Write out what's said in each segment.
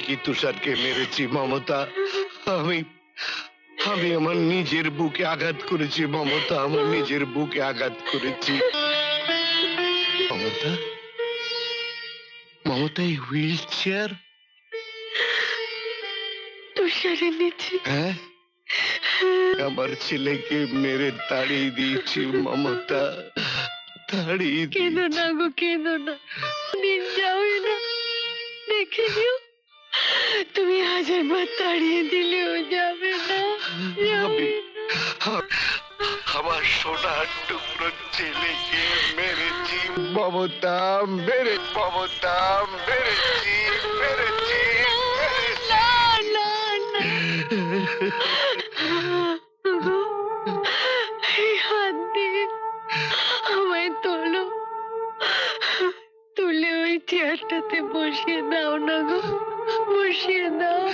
কি তুষারকে মেরেছি মমতা। আমি আমি আমার নিজের বুকে আঘাত করেছি মমতা, আমার নিজের বুকে আঘাত করেছি মমতা। মমতা এই হুইল চেয়ার তুষার এনেছে। হ্যাঁ, আমার ছেলেকে মেরে তাড়িয়ে দিয়েছি মমতা, তাড়িয়ে কেঁদো না গো, কেঁদো না, দিন যাবে না, দেখে নিও। তুমি 1000বার তাড়িয়ে দিলেও যাবে না, যাবে না। আমার সোনার টুকরো ছেলেকে মেরেছি মমতা, মমতা মেরেছি মেরেছি। না না না, গো, এই হাত দিয়ে আমায় তোলো, তুলে ওই চেয়ারটাতে বসিয়ে দাও না গো, বসিয়ে দাও।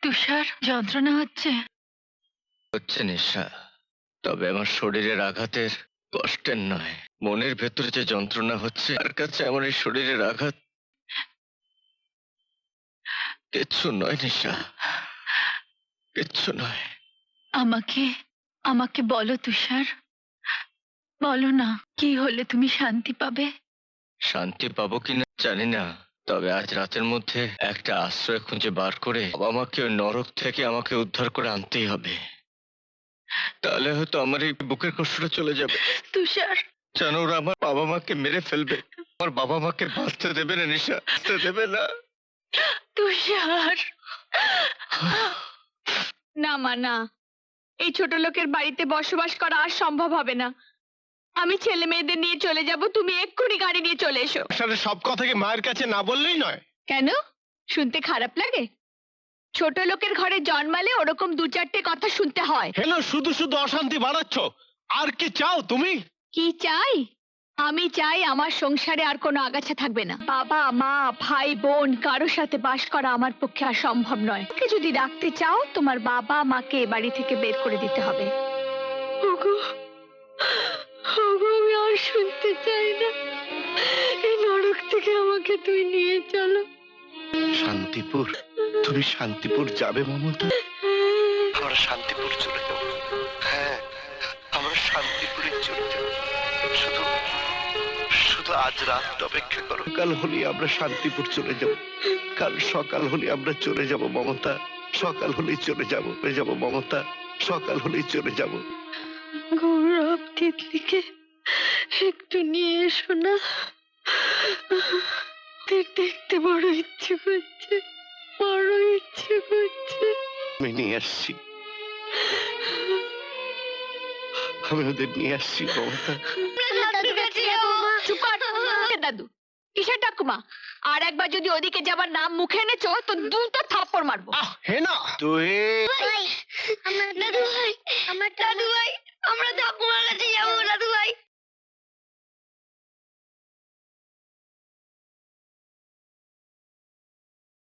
তুষার, যন্ত্রণা হচ্ছে? হচ্ছে নিশা, তবে আমার শরীরের আঘাতের কষ্টের নয়, মনের ভেতরে যে যন্ত্রণা হচ্ছে তার কাছে আমার এই শরীরের আঘাত কিচ্ছু নয় নিশা, কিচ্ছু নয়। আমাকে আমাকে বলো তুষার, বলো না, কি হলে তুমি শান্তি পাবে? শান্তি পাবো কিনা জানি না, তবে আজ রাতের মধ্যে একটা আশ্রয় খুঁজে বার করে বাবা মাকে ওই নরক থেকে আমাকে উদ্ধার করে আনতেই হবে। তাহলে হয়তো আমার এই বুকের কষ্টটা চলে যাবে। তুষার, যেন ওরা আমার বাবা মাকে মেরে ফেলবে, আমার বাবা মাকে বাঁচতে দেবে না নিশা, বাঁচতে দেবে না। তুষার, না মা না, এই ছোট লোকের বাড়িতে বসবাস করা আর সম্ভব হবে না। আমি ছেলে মেয়েদের নিয়ে চলে যাব, তুমি এক্ষুনি গাড়ি নিয়ে চলে এসো। আসলে সব কথা কি মায়ের কাছে না বললেই নয়? কেন, শুনতে খারাপ লাগে? ছোট লোকের ঘরে জন্মালে ওরকম 2-4টে কথা শুনতে হয়। হেলো, শুধু শুধু অশান্তি বাড়াচ্ছ। আর কি চাও তুমি? কি চাই? আমি চাই আমার সংসারে আর কোনো আগাছা থাকবে না। বাবা মা ভাই বোন কারোর সাথে বাস করা আমার পক্ষে আর সম্ভব নয়। ওকে যদি রাখতে চাও, তোমার বাবা মাকে এ বাড়ি থেকে বের করে দিতে হবে। ওগো, ওগো, আমি আর শুনতে চাই না। এই নরক থেকে আমাকে তুমি নিয়ে চলো। শান্তিপুর? তুমি শান্তিপুর যাবে মমতা? আমরা শান্তিপুর চলে যাব। হ্যাঁ, আমরা শান্তিপুরে চলে যাব। শুধু শুধু আজ রাত অপেক্ষা করো, কাল হলে আমরা শান্তিপুর চলে যাব। কাল সকাল হলে আমরা চলে যাব মমতা, সকাল হলেই চলে যাব মমতা, সকাল হলেই চলে যাব। গৌরব, তিতলিকে একটু নিয়ে এসো না, দেখতে বড় ইচ্ছে করছে, বড় ইচ্ছে করছে। আমি নিয়ে আসছি, আমি ওদের নিয়ে আসছি মমতা। চুপ কর, দাদু। কিসের ঠাকুমা? আর একবার যদি ওদিকে যাবার নাম মুখে এনেছো তো 2টা থাপ্পড় মারবো। হেনা, তুই আমার দাদু ভাই, আমরা ঠাকুমার কাছে যাবো দাদু ভাই।